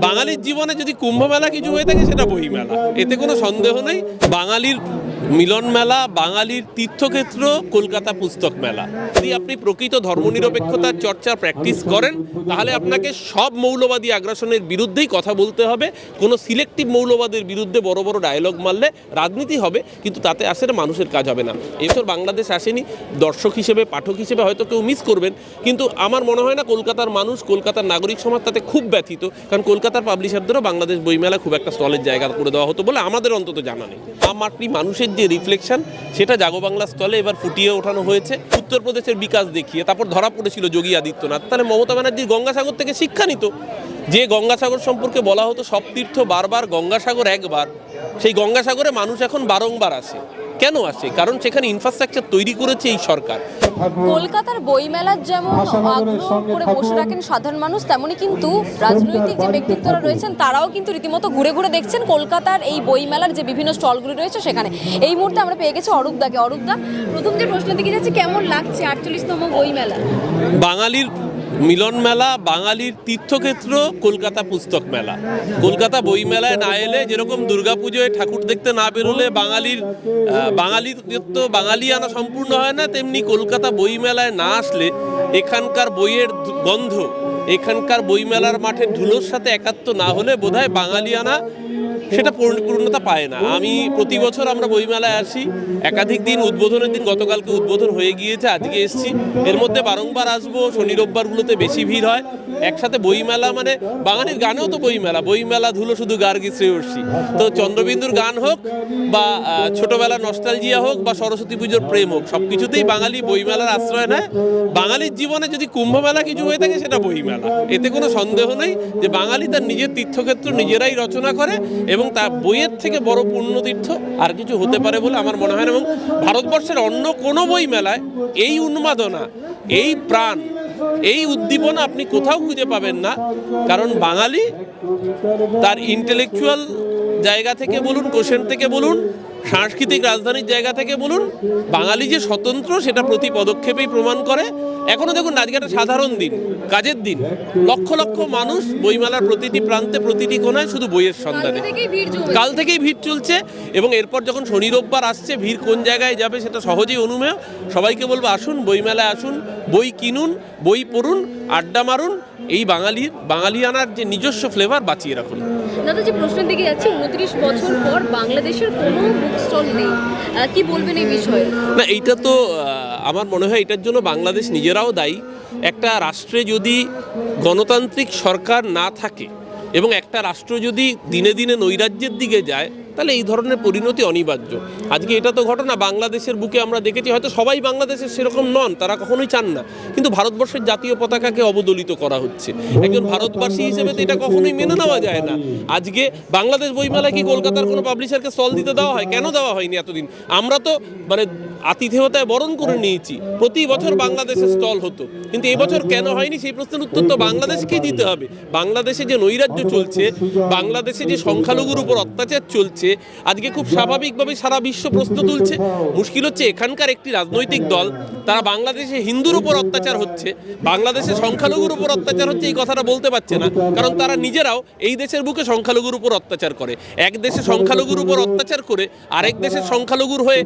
বাঙালির জীবনে যদি কুম্ভ মেলা কিছু হয়ে থাকে সেটা বইমেলা, এতে কোনো সন্দেহ নেই। বাঙালির মিলন মেলা, বাঙালির তীর্থক্ষেত্র কলকাতা পুস্তক মেলা। যদি আপনি প্রকৃত ধর্মনিরপেক্ষতার চর্চা প্র্যাকটিস করেন তাহলে আপনাকে সব মৌলবাদী আগ্রাসনের বিরুদ্ধেই কথা বলতে হবে। কোনো সিলেক্টিভ মৌলবাদের বিরুদ্ধে বড় বড় ডায়লগ মারলে রাজনীতি হবে, কিন্তু তাতে আসলে মানুষের কাজ হবে না। এবছর বাংলাদেশ আসেনি, দর্শক হিসেবে পাঠক হিসেবে হয়তো কেউ মিস করবেন, কিন্তু আমার মনে হয় না কলকাতার মানুষ, কলকাতার নাগরিক সমাজ তাতে খুব ব্যথিত, কারণ কলকাতার পাবলিশারদেরও বাংলাদেশ বইমেলা খুব একটা স্টলের জায়গা করে দেওয়া হতো বলে আমাদের অন্তত জানা নেই। মাটি মানুষের যে রিফ্লেকশন সেটা জাগো বাংলা স্টলে এবার ফুটিয়ে ওঠানো হয়েছে উত্তরপ্রদেশের বিকাশ দেখিয়ে। তারপর ধরা পড়েছিল যোগী আদিত্যনাথ, তাহলে মমতা ব্যানার্জির গঙ্গাসাগর থেকে শিক্ষা নিত। যে গঙ্গাসাগর সম্পর্কে বলা হতো সব তীর্থ বারবার, গঙ্গাসাগর একবার, সেই গঙ্গাসাগরে মানুষ এখন বারংবার আসে। কেন আসে? কারণ সেখানে ইনফ্রাস্ট্রাকচার তৈরি করেছে এই সরকার। কলকাতার বইমেলার যেমন আগ্রহ করে বসে রাখেন সাধারণ মানুষ, তেমনি কিন্তু রাজনৈতিক যে ব্যক্তিত্বরা রয়েছেন তারাও কিন্তু রীতিমতো ঘুরে ঘুরে দেখছেন কলকাতার এই বইমেলার যে বিভিন্ন স্টলগুলি রয়েছে সেখানে। এই মুহূর্তে আমরা পেয়ে গেছি অরূপদাকে। অরূপদা, প্রথম যে প্রশ্ন দিকে যাচ্ছে, কেমন লাগছে 48তম বইমেলা? বাঙালির মিলন মেলা, বাঙালির তীর্থক্ষেত্র কলকাতা পুস্তক মেলা। কলকাতা বইমেলায় না এলে, যেরকম দুর্গাপুজোয় ঠাকুর দেখতে না বেরোলে বাঙালিয়ানা সম্পূর্ণ হয় না, তেমনি কলকাতা বইমেলায় না আসলে এখানকার বইয়ের গন্ধ, এখানকার বইমেলার মাঠের ধুলোর সাথে একাত্ম না হলে বোধহয় বাঙালিয়ানা সেটা পূর্ণতা পায় না। আমি প্রতি বছর আমরা বইমেলায় আসি, একাধিক দিন, উদ্বোধনের দিন গতকালকে উদ্বোধন হয়ে গিয়েছে, আজকে এসছি, এর মধ্যে বারংবার আসবো। শনি রোববারগুলোতে বেশি ভিড় হয়। একসাথে বইমেলা মানে বাঙালির গানেও তো বইমেলা, বইমেলা ধুলো শুধু গার্গী শ্রেয়সী। তো চন্দ্রবিন্দুর গান হোক বা ছোটবেলার নস্টালজিয়া হোক বা সরস্বতী পুজোর প্রেম হোক, সব কিছুতেই বাঙালি বইমেলার আশ্রয় নেয়। বাঙালির জীবনে যদি কুম্ভ মেলা কিছু হয়ে থাকে সেটা বইমেলা, এতে কোনো সন্দেহ নেই যে বাঙালি তার নিজের তীর্থক্ষেত্র নিজেরাই রচনা করে এবং তার বইয়ের থেকে বড় পুণ্যতীর্থ আর কিছু হতে পারে বলে আমার মনে হয় না। এবং ভারতবর্ষের অন্য কোনো বই মেলায় এই উন্মাদনা, এই প্রাণ, এই উদ্দীপনা আপনি কোথাও খুঁজে পাবেন না। কারণ বাঙালি তার ইন্টেলেকচুয়াল জায়গা থেকে বলুন, কোশ্চেন থেকে বলুন, সাংস্কৃতিক রাজধানীর জায়গা থেকে বলুন, বাঙালি যে স্বতন্ত্র সেটা প্রতি পদক্ষেপেই প্রমাণ করে। এখনো দেখুন, আজকে একটা সাধারণ দিন, কাজের দিন, লক্ষ লক্ষ মানুষ বইমেলার প্রতিটি প্রান্তে, প্রতিটি কোণায় শুধু বইয়ের সন্ধানে। কাল থেকেই ভিড় চলছে এবং এরপর যখন শনি রোববার আসছে, ভিড় কোন জায়গায় যাবে সেটা সহজেই অনুমেয়। সবাইকে বলবো, আসুন বইমেলায় আসুন, বই কিনুন, বই পড়ুন, আড্ডা মারুন, এই বাঙালিয়ানার যে নিজস্ব ফ্লেভার বাঁচিয়ে রাখুন। দাদা, যে প্রশ্নের দিকে যাচ্ছি, 29 বছর পর বাংলাদেশের কোনো বুক স্টল নেই, কি বলবেন এই বিষয়ে? না, এইটা তো আমার মনে হয় এটার জন্য বাংলাদেশ নিজেরাও দায়ী। একটা রাষ্ট্রে যদি গণতান্ত্রিক সরকার না থাকে এবং একটা রাষ্ট্র যদি দিনে দিনে নৈরাজ্যের দিকে যায়, তাহলে এই ধরনের পরিণতি অনিবার্য। আজকে এটা তো ঘটনা বাংলাদেশের বুকে আমরা দেখেছি, হয়তো সবাই বাংলাদেশের সেরকম নন, তারা কখনোই চান না, কিন্তু ভারতবর্ষের জাতীয় পতাকাকে অবদলিত করা হচ্ছে। একজন ভারতবাসী হিসেবে তো এটা কখনোই মেনে নেওয়া যায় না। আজকে বাংলাদেশ বইমেলায় কি কলকাতার কোনো পাবলিশারকে স্টল দিতে দেওয়া হয়? কেন দেওয়া হয়নি এতদিন? আমরা তো মানে আতিথেয়তায় বরণ করে নিয়েছি, প্রতি বছর বাংলাদেশের স্টল হতো, কিন্তু এবছর কেন হয়নি সেই প্রশ্নের উত্তর তো বাংলাদেশকেই দিতে হবে। বাংলাদেশে যে নৈরাজ্য চলছে, বাংলাদেশে যে সংখ্যালঘুর উপর অত্যাচার চলছে, আজকে খুব স্বাভাবিকভাবে সারা বিশ্ব প্রশ্ন তুলছে। মুশকিল হচ্ছে এখানকার একটি রাজনৈতিক দল, তারা বাংলাদেশে হিন্দুর উপর অত্যাচার হচ্ছে, বাংলাদেশে সংখ্যালঘুর উপর অত্যাচার হচ্ছে এই কথাটা বলতে পারছে না, কারণ তারা নিজেরাও এই দেশের বুকে সংখ্যালঘুর উপর অত্যাচার করে। এক দেশে সংখ্যালঘুর উপর অত্যাচার করে আরেক দেশের সংখ্যালঘুর হয়ে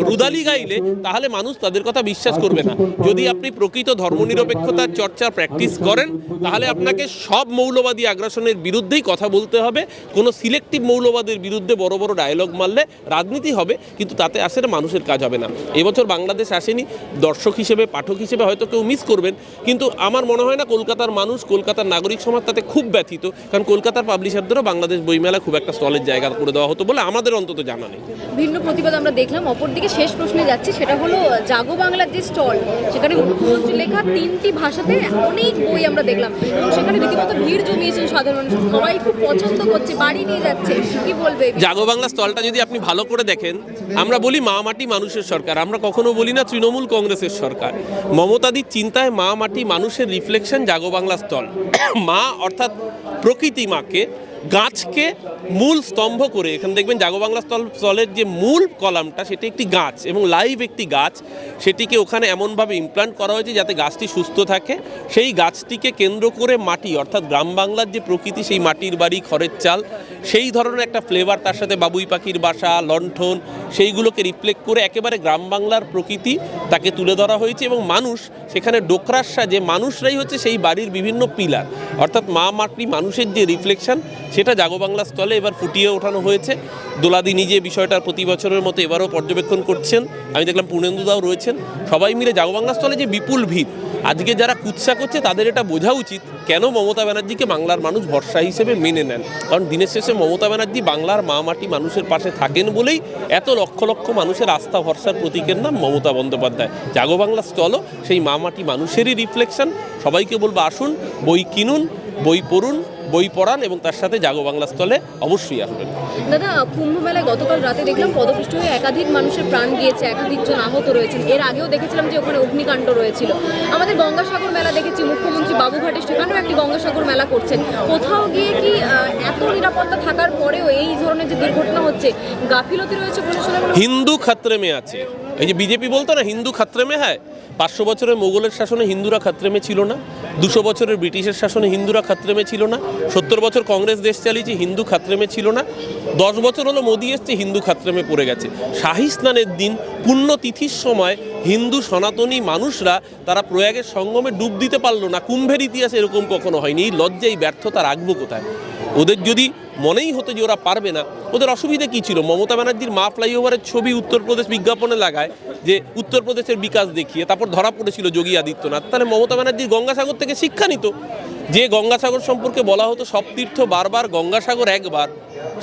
রুদালি গাইলে তাহলে মানুষ তাদের কথা বিশ্বাস করবে না। যদি আপনি প্রকৃত ধর্মনিরপেক্ষতার চর্চা প্র্যাকটিস করেন তাহলে আপনাকে সব মৌলবাদী আগ্রাসনের বিরুদ্ধেই কথা বলতে হবে। কোনো সিলেক্টিভ মৌলবাদের বিরুদ্ধে বড় বড় ডায়লগ মারলে রাজনীতি হবে, কিন্তু তাতে আসলে মানুষের কাজ হবে না। এবছর বাংলাদেশ আসেনি, দর্শক হিসেবে পাঠক হিসেবে হয়তো কেউ মিস করবেন, কিন্তু আমার মনে হয় না কলকাতার মানুষ, কলকাতার নাগরিক সমাজ তাতে খুব ব্যথিত, কারণ কলকাতার পাবলিশারদেরও বাংলাদেশ বইমেলা খুব একটা স্টলের জায়গা করে দেওয়া হতো বলে আমাদের অন্তত জানা নেই। ভিন্ন প্রতিবাদ আমরা দেখলাম। অপরদিকে শেষ প্রশ্নে যাচ্ছি, সেটা হলো জাগো বাংলার যে স্টল, সেখানে মুখ্যমন্ত্রী লেখা 3টি ভাষাতে অনেক বই আমরা দেখলাম এবং সেখানে রীতিমতো ভিড় জমিয়েছেন সাধারণ মানুষ, সবাই খুব পছন্দ করছে, বাড়ি নিয়ে যাচ্ছে। কি বলবে? জাগো বাংলা স্টলটা যদি আপনি ভালো করে দেখেন, আমরা বলি মা মাটি মানুষের সরকার, আমরা কখনো বলি না তৃণমূল কংগ্রেসের সরকার। মমতাদির চিন্তায় মা মাটি মানুষের রিফ্লেকশন জাগো বাংলা স্টল। মা অর্থাৎ প্রকৃতি মাকে গাছকে মূল স্তম্ভ করে, এখানে দেখবেন জাগবাংলা স্থলের যে মূল কলামটা সেটি একটি গাছ এবং লাইভ একটি গাছ, সেটিকে ওখানে এমনভাবে ইমপ্লান্ট করা হয়েছে যাতে গাছটি সুস্থ থাকে। সেই গাছটিকে কেন্দ্র করে মাটি, অর্থাৎ গ্রাম বাংলার যে প্রকৃতি, সেই মাটির বাড়ি, খড়ের চাল, সেই ধরনের একটা ফ্লেভার, তার সাথে বাবুই পাখির বাসা, লণ্ঠন, সেইগুলোকে রিফ্লেক্ট করে একেবারে গ্রাম বাংলার প্রকৃতি তাকে তুলে ধরা হয়েছে। এবং মানুষ সেখানে ডোকরার সাজে, মানুষরাই হচ্ছে সেই বাড়ির বিভিন্ন পিলার, অর্থাৎ মা মাটি মানুষের যে রিফ্লেকশন, সেটা জাগবাংলা স্থলে এবার ফুটিয়ে ওঠানো হয়েছে। দোলাদি নিজে বিষয়টার প্রতি বছরের মতো এবারও পর্যবেক্ষণ করছেন, আমি দেখলাম পূর্ণেন্দুদাও রয়েছেন। সবাই মিলে জাগবাংলা স্থলে যে বিপুল ভিড়, আজকে যারা কুৎসা করছে তাদের এটা বোঝা উচিত কেন মমতা ব্যানার্জিকে বাংলার মানুষ ভরসা হিসেবে মেনে নেন। কারণ দিনের শেষে মমতা ব্যানার্জি বাংলার মা মাটি মানুষের পাশে থাকেন বলেই এত লক্ষ লক্ষ মানুষের আস্থা ভরসার প্রতীকের নাম মমতা বন্দ্যোপাধ্যায়। জাগবাংলা স্থলও সেই মা মাটি মানুষেরই রিফ্লেকশন। সবাইকে বলবো, আসুন, বই কিনুন, বই পড়ুন, বই পড়ান এবং তার সাথে জাগবাংলা স্থলে অবশ্যই আসবেন। দাদা, কুম্ভ মেলায় গতকাল রাতে দেখলাম পদপিষ্ট হয়ে একাধিক মানুষের প্রাণ গিয়েছে, একাধিক জন আহত রয়েছেন। এর আগেও দেখেছিলাম যে ওখানে অগ্নিকাণ্ড রয়েছিল। আমাদের গঙ্গাসাগর মেলা দেখেছি, মুখ্যমন্ত্রী বাবুঘাটে সেখানেও একটি গঙ্গাসাগর মেলা করছেন। কোথাও গিয়ে কি এত নিরাপত্তা থাকার পরেও এই ধরনের যে দুর্ঘটনা হচ্ছে, গাফিলতি রয়েছে প্রশাসনের? হিন্দু খাতরে মে আছে, এই যে বিজেপি বলতো না হিন্দু খাতরে মে হ্যায়। 500 বছরের মোগলের শাসনে হিন্দুরা খাতরে মে ছিল না, 200 বছরের ব্রিটিশের শাসনে হিন্দুরা খাতরে মে ছিল না, 70 বছর কংগ্রেস দেশ চালিয়েছে, হিন্দু খাতরে মে ছিল না, 10 বছর হলো মোদি এসছে, হিন্দু খাতরে মে পড়ে গেছে। শাহী স্নানের দিন পুণ্যতিথির সময় হিন্দু সনাতনী মানুষরা তারা প্রয়াগের সঙ্গমে ডুব দিতে পারলো না। কুম্ভের ইতিহাসে এরকম কখনো হয়নি। এই লজ্জায় ব্যর্থতা রাখবো কোথায়? ওদের যদি মনেই হতো যে ওরা পারবে না, ওদের অসুবিধা কী ছিল? মমতা ব্যানার্জির মা ফ্লাইওভারের ছবি উত্তরপ্রদেশ বিজ্ঞাপনে লাগায়, যে উত্তরপ্রদেশের বিকাশ দেখিয়ে, তারপর ধরা পড়েছিল যোগী আদিত্যনাথ। তাহলে মমতা ব্যানার্জির গঙ্গাসাগর থেকে শিক্ষা নিত। যে গঙ্গাসাগর সম্পর্কে বলা হতো সব তীর্থ বারবার, গঙ্গাসাগর একবার,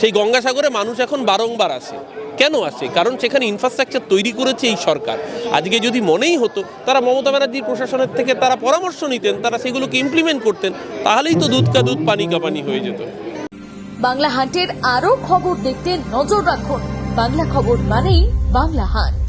সেই গঙ্গাসাগরে মানুষ এখন বারংবার আসে। কেন আসে? কারণ সেখানে ইনফ্রাস্ট্রাকচার তৈরি করেছে এই সরকার। আজকে যদি মনেই হতো, তারা মমতা ব্যানার্জির প্রশাসনের থেকে তারা পরামর্শ নিতেন, তারা সেগুলোকে ইমপ্লিমেন্ট করতেন, তাহলেই তো দুধ কা দুধ পানি কা পানি হয়ে যেত। বাংলা হাটের আরো খবর দেখতে নজর রাখুন। বাংলা খবর মানেই বাংলা হাট।